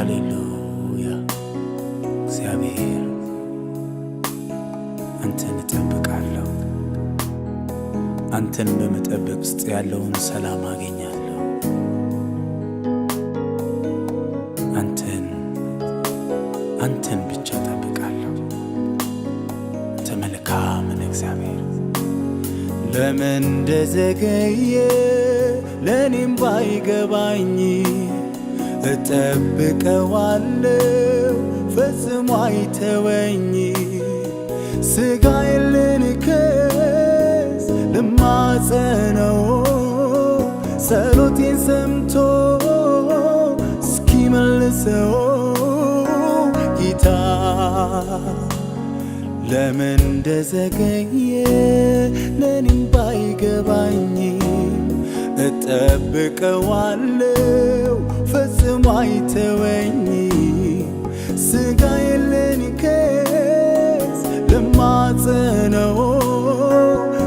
ሃሌሉያ እግዚአብሔር አንተን እጠብቃለሁ። አንተን በመጠበቅ ውስጥ ያለውን ሰላም አገኛለሁ። አንተን ብቻ እጠብቃለሁ። አንተ መልካም ነህ እግዚአብሔር። ለምን እንደዘገየ ለኔም ባይገባኝ እጠብቀዋለሁ ፈጽሞ አይተወኝ። ሥጋዬን ልንከስ ልማጸነው ጸሎቴን ሰምቶ እስኪመልሰው ጌታ ለምን እንደዘገየ ለኔም ባይገባኝ እጠብቀዋለሁ ፈጽሞ አይተወኝ። ሥጋዬን ልንከስ ልማጸነው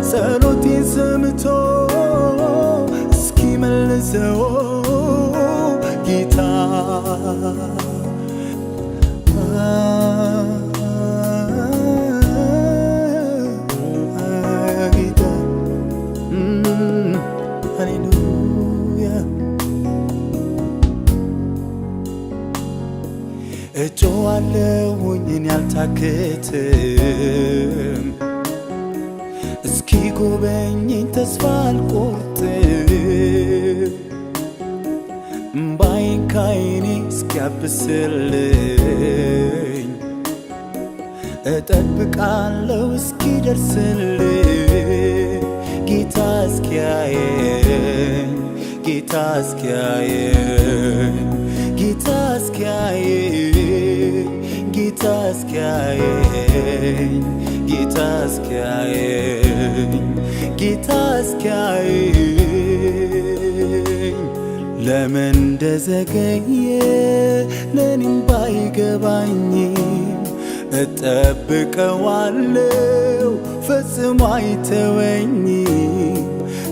ጸሎቴን ሰምቶ እስኪመልሰው ጌታ እጮዋለሁኝ ያልታክትም እስኪ ጎበኘኝ ተስፋ አልቆርጥም። እምባዬን ካይኔ እስኪያብስልኝ እጠብቃለሁ እስኪደርስልኝ ጌታ እስኪያየኝ ጌታ እስኪያየኝ ጌታ እስኪያየኝ ጌታ እስኪያየኝ ጌታ እስኪያየኝ ጌታ እስኪያየኝ ለምን እንደዘገየ ለኔም ባይገባኝም እጠብቀዋለሁ ፈጽሞ አይተወኝም።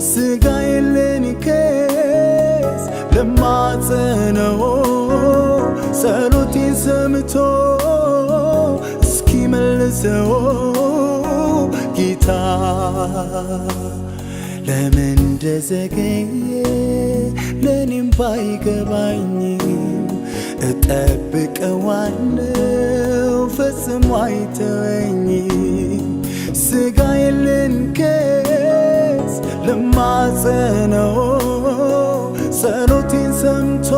ሥጋዬን ልንከስ ልማጸነው ጸሎቴን ሰምቶ እስኪመልሰው ጌታ ለምን እንደዘገየ ለኔም ባይገባኝም እጠብቀዋለሁ ፈጽሞ አይተወኝም። ሥጋዬን ልንከስ ልማጸነው ጸሎቴን ሰምቶ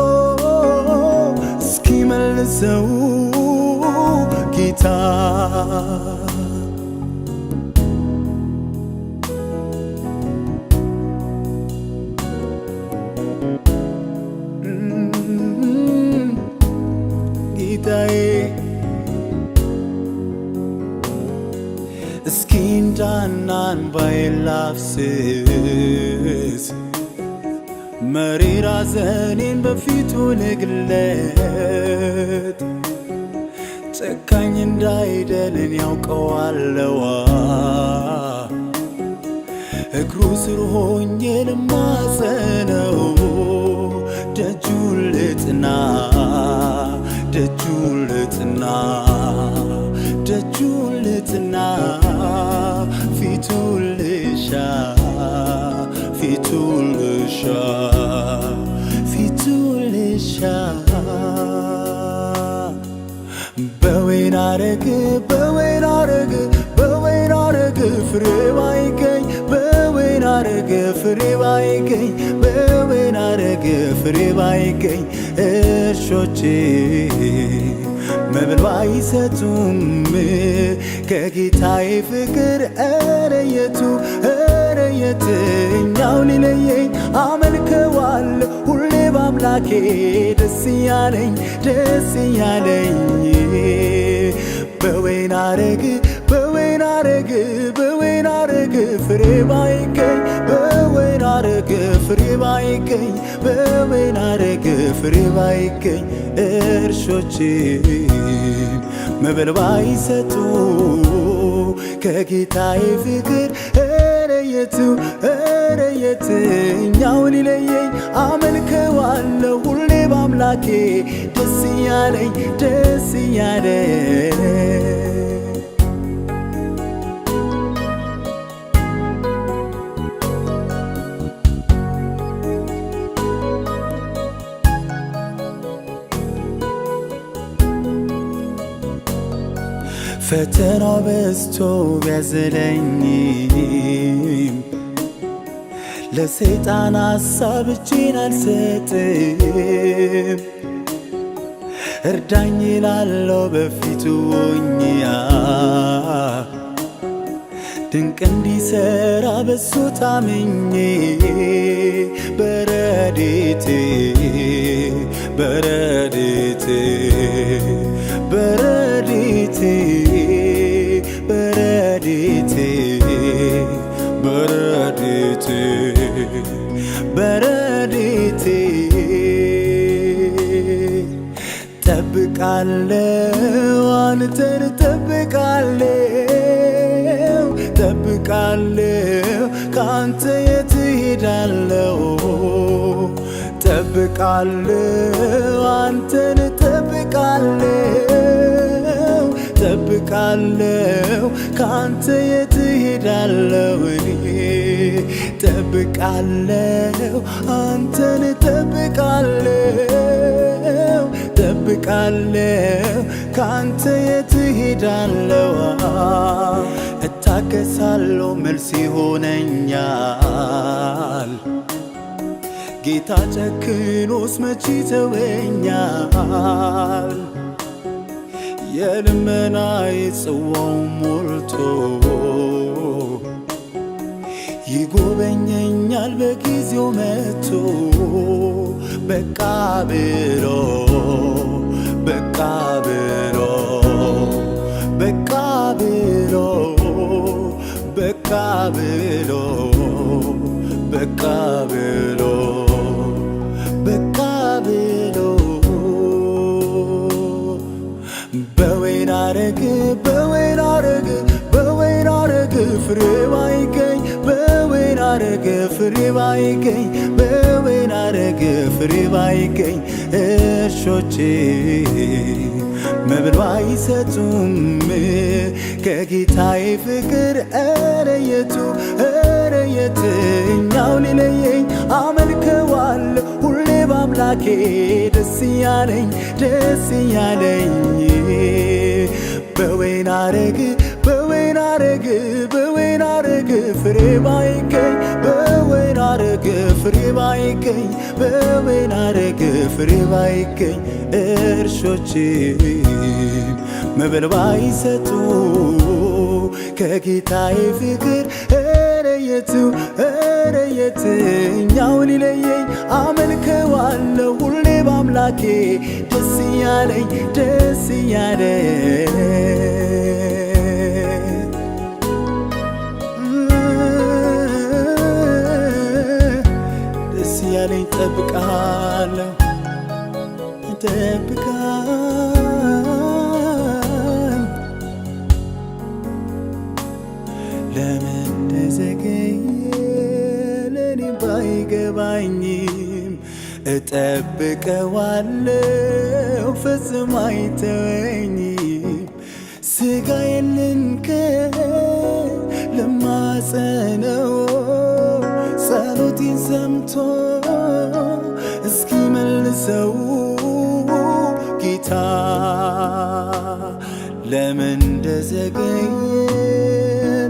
እስኪመልሰው ጌታ ጌታዬ እስኪ እንዳናን ባይላፍስስ መሪር ሐዘኔን በፊቱ ልግለጥ። ጨካኝ እንዳይደልን ያውቀዋለዋ እግሩ ስር ሆኜ ልማጸነው ደጁን ልጥና ደጁን ልጥና ደጁን ልጥና ፊቱን ልሻ ፊቱን ልሻ ፊቱን ልሻ በወይን አረግ በወይን አረግ በወይን አረግ ፍሬ ባይገኝ በወይን አረግ ፍሬ ባይገኝ በወይን አረግ ፍሬ ባይገኝ እርሾቼ መብል ባይሰጡም ከጌታዬ ፍቅር ኧረ የትኛው ሊለየኝ? አመልከዋለሁ ሁሌ በአምላኬ ደስ እያለኝ በወይን አረግ በወይን አረግ በወይን አረግ ፍሬ ባይገኝ በወይን አረግ ፍሬ ባይገኝ በወይን አረግ ፍሬ ባይገኝ እርሾቼ መብል ባይሰጡ ከጌታዬ ፍቅር ኧረ የትኛው ሊለየኝ? አመልከዋለሁ ሁሌ በአምላኬ ደስ ያለኝ ደስ ያለኝ ፈተና በዝቶ ቢያዝለኝም ለሰይጣን ሐሳብ እጄን አልሰጥም። እርዳኝ እላለሁ በፊቱ ሆኜ ድንቅ እንዲሠራ በሱ ታምኜ በረድኤቴ በረድኤቴ በረድኤቴ በረድኤቴ በረድኤቴ በረድኤቴ ጠብቃለሁ አንተን ጠብቃለሁ ጠብቃለሁ ካንተ የት እሄዳለሁ ጠብቃለሁ አንተን ጠብቃለሁ ጠብቃለሁ ካንተ የት እሄዳለሁ እኔ ጠብቃለሁ አንተን ጠብቃለሁ ጠብቃለሁ ካንተ የት እሄዳለሁ እታገሳለሁ መልስ ይሆነኛል ጌታ ጨክኖስ መች ይተወኛል የልመናዬ ጽዋው ሞልቶ ይጎበኘኛል በጊዜው መጥቶ በቃ ብሎ በቃ ብሎ በቃ ብሎ በቃ ብሎ በቃ ብሎ በቃ ብሎ በወይን አረግ በወይን አረግ በወይን አረግ ፍሬ ባይገኝ በወይን አረግ ፍሬ ባይገኝ በወይን አረግ ፍሬ ባይገኝ እርሾቼ መብል ባይሰጡም ከጌታዬ ፍቅር ኧረ የትኛው ሊለየኝ አመልከዋለሁ ሁሌ በአምላኬ ደስ ያለኝ በወይን አረግ በወይን አረግ በወይን አረግ ፍሬ ባይገኝ በወይን አረግ ፍሬ ባይገኝ በወይን አረግ ፍሬ ባይገኝ እርሾቼ መብል ባይሰጡ ከጌታዬ ፍቅር ኧረ የትኛው ሊለየኝ አመልከዋለሁ ሁሌ በአምላኬ ደስ ያለኝ ደስ ያለኝ ጠብቃለሁ ጠብቃኝ ለምን እንደዘገየ ለኔም ባይገባኝም እጠብቀዋለሁ ፈጽሞ አይተወኝም ሥጋዬን ልንከር ልማጸነው ጸሎቴን ሰምቶ እስኪመልሰው ጌታ ለምን እንደዘገየ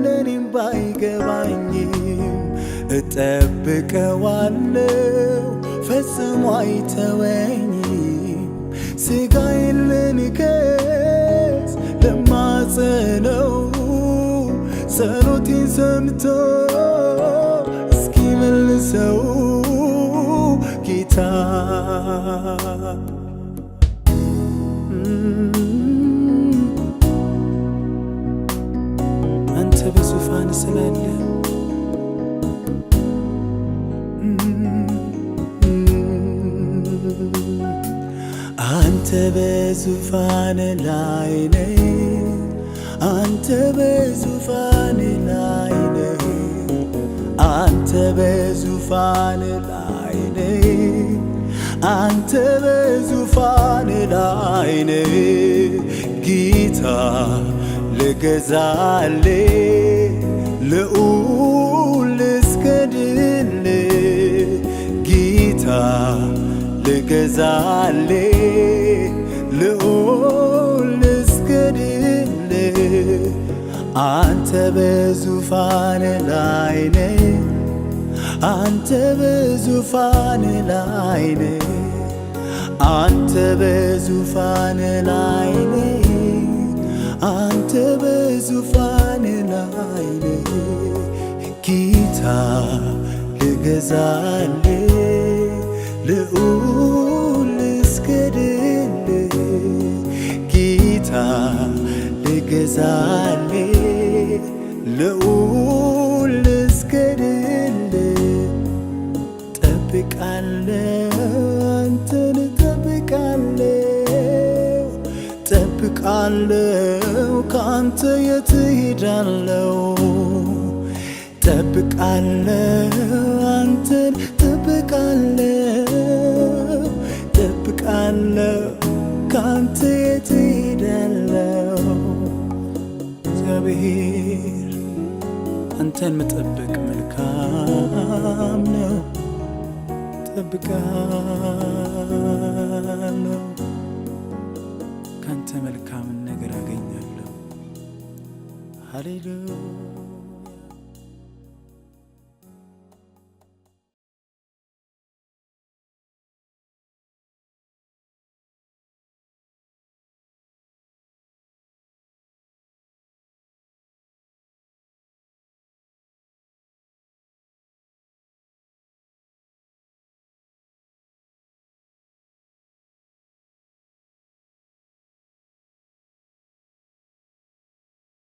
ለኔም ባይገባኝም እጠብቀዋለሁ ፈጽሞ አይተወኝም ሥጋዬን ልንከስ ልማጸነው ጸሎቴን ሰምቶ እስኪመልሰው ጌታ አንተ በዙፋን ስላለ አንተ በዙፋን ላይ ነህ አንተ በዙፋን ላይ ነህ አንተ በዙፋን ላይ ነህ አንተ በዙፋን ላይ ነህ ጌታ ልገዛል ልዑል ልስገድል ጌታ ልገዛል ልዑል ልስገድል አንተ በዙፋን ላይ ነህ አንተ በዙፋን ላይ ነህ አንተ በዙፋን ላይ ነህ አንተ በዙፋን ላይ ነህ ጌታ ልገዛል ልዑል ልስገድል ጌታ ልገዛል ልዑል ልስገድል ጠብቃለሁ አንተን ጠብቃለሁ ካንተ የት እሄዳለሁ ጠብቃለሁ አንተን ጠብቃለሁ ካንተ የት እሄዳለሁ እግዚአብሔር አንተን መጠበቅ መልካም ነው ጠብቃለሁ ካንተ መልካምን ነገር አገኛለሁ ሃሌሉያ